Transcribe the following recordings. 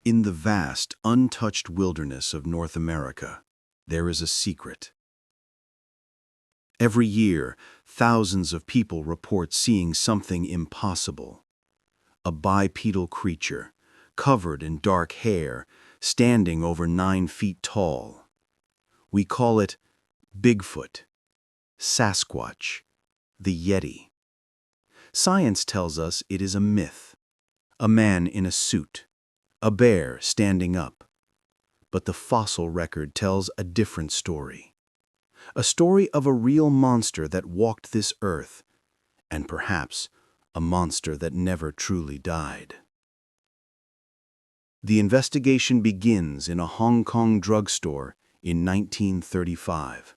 In the vast, untouched wilderness of North America, there is a secret. Every year, thousands of people report seeing something impossible. A bipedal creature, covered in dark hair, standing over 9 feet tall. We call it Bigfoot, Sasquatch, the Yeti. Science tells us it is a myth, a man in a suit, a bear standing up. But the fossil record tells a different story. A story of a real monster that walked this earth, and perhaps a monster that never truly died. The investigation begins in a Hong Kong drugstore in 1935.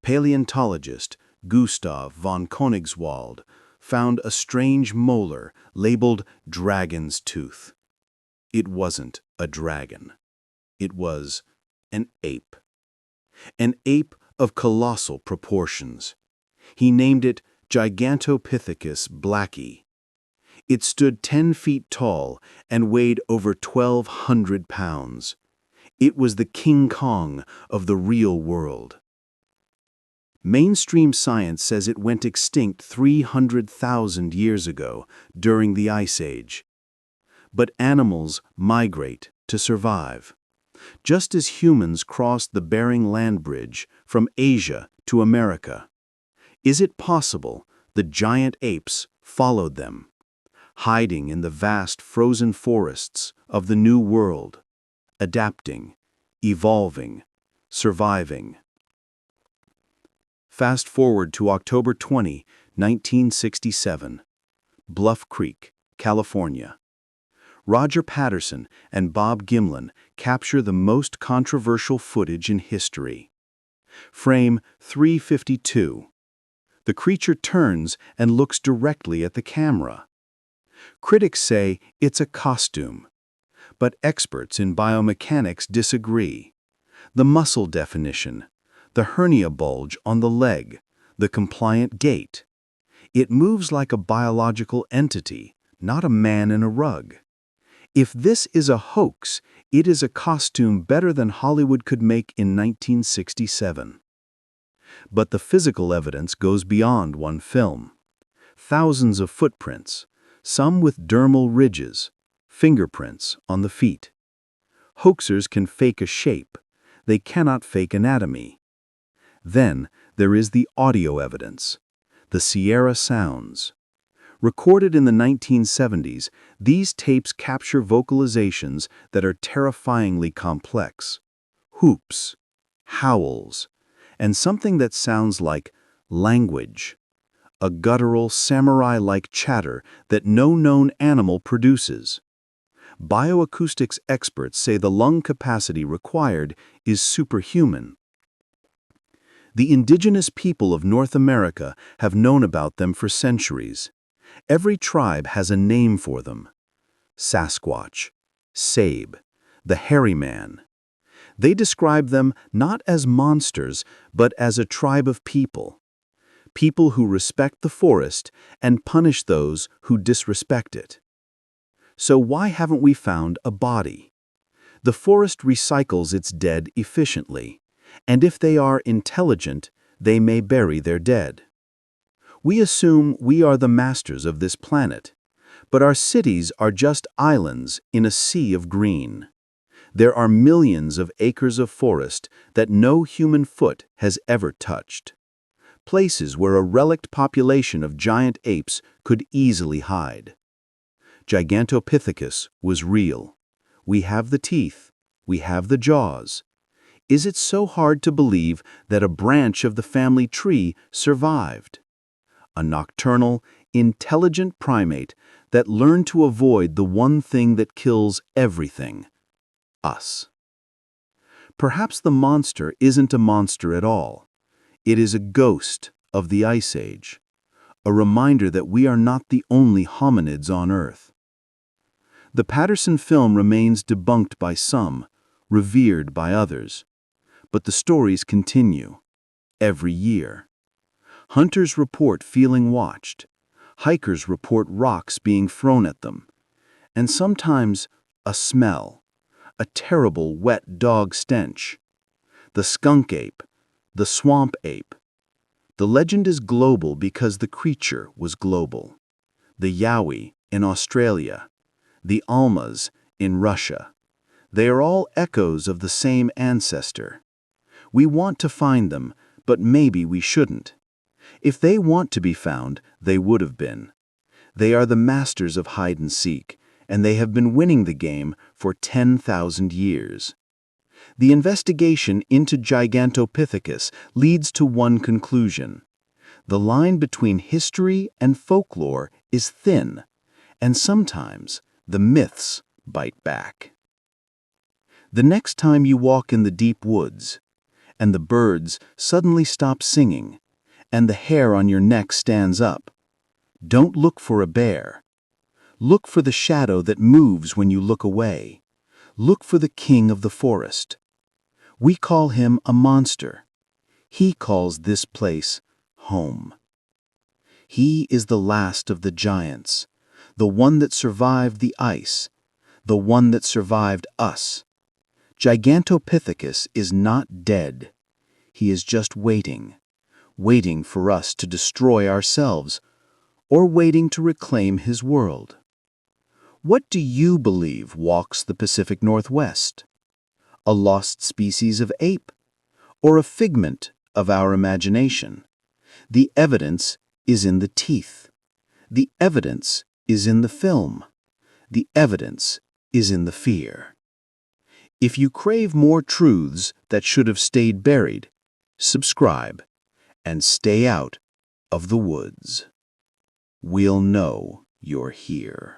Paleontologist Gustav von Koenigswald found a strange molar labeled dragon's tooth. It wasn't a dragon. It was an ape. An ape of colossal proportions. He named it Gigantopithecus blacki. It stood 10 feet tall and weighed over 1,200 pounds. It was the King Kong of the real world. Mainstream science says it went extinct 300,000 years ago during the Ice Age. But animals migrate to survive. Just as humans crossed the Bering Land Bridge from Asia to America. Is it possible the giant apes followed them, hiding in the vast frozen forests of the New World, adapting, evolving, surviving? Fast forward to October 20, 1967, Bluff Creek, California. Roger Patterson and Bob Gimlin capture the most controversial footage in history. Frame 352. The creature turns and looks directly at the camera. Critics say it's a costume, but experts in biomechanics disagree. The muscle definition, the hernia bulge on the leg, the compliant gait. It moves like a biological entity, not a man in a rug. If this is a hoax, it is a costume better than Hollywood could make in 1967. But the physical evidence goes beyond one film. Thousands of footprints, some with dermal ridges, fingerprints on the feet. Hoaxers can fake a shape. They cannot fake anatomy. Then there is the audio evidence, the Sierra sounds. Recorded in the 1970s, these tapes capture vocalizations that are terrifyingly complex. Whoops, howls, and something that sounds like language. A guttural, samurai-like chatter that no known animal produces. Bioacoustics experts say the lung capacity required is superhuman. The indigenous people of North America have known about them for centuries. Every tribe has a name for them. Sasquatch, Sabe, the hairy man. They describe them not as monsters, but as a tribe of people. People who respect the forest and punish those who disrespect it. So why haven't we found a body? The forest recycles its dead efficiently, and if they are intelligent, they may bury their dead. We assume we are the masters of this planet, but our cities are just islands in a sea of green. There are millions of acres of forest that no human foot has ever touched. Places where a relict population of giant apes could easily hide. Gigantopithecus was real. We have the teeth. We have the jaws. Is it so hard to believe that a branch of the family tree survived? A nocturnal, intelligent primate that learned to avoid the one thing that kills everything: us. Perhaps the monster isn't a monster at all. It is a ghost of the Ice Age, a reminder that we are not the only hominids on Earth. The Patterson film remains debunked by some, revered by others. But the stories continue, every year. Hunters report feeling watched. Hikers report rocks being thrown at them. And sometimes, a smell, a terrible wet dog stench. The skunk ape, the swamp ape. The legend is global because the creature was global. The yowie in Australia, the almas in Russia. They are all echoes of the same ancestor. We want to find them, but maybe we shouldn't. If they want to be found, they would have been. They are the masters of hide and seek, and they have been winning the game for 10,000 years. The investigation into Gigantopithecus leads to one conclusion. The line between history and folklore is thin, and sometimes the myths bite back. The next time you walk in the deep woods, and the birds suddenly stop singing, and the hair on your neck stands up, don't look for a bear. Look for the shadow that moves when you look away. Look for the king of the forest. We call him a monster. He calls this place home. He is the last of the giants, the one that survived the ice, the one that survived us. Gigantopithecus is not dead. He is just waiting for us to destroy ourselves, or waiting to reclaim his world. What do you believe walks the Pacific Northwest? A lost species of ape, or a figment of our imagination? The evidence is in the teeth. The evidence is in the film. The evidence is in the fear. If you crave more truths that should have stayed buried, subscribe and stay out of the woods. We'll know you're here.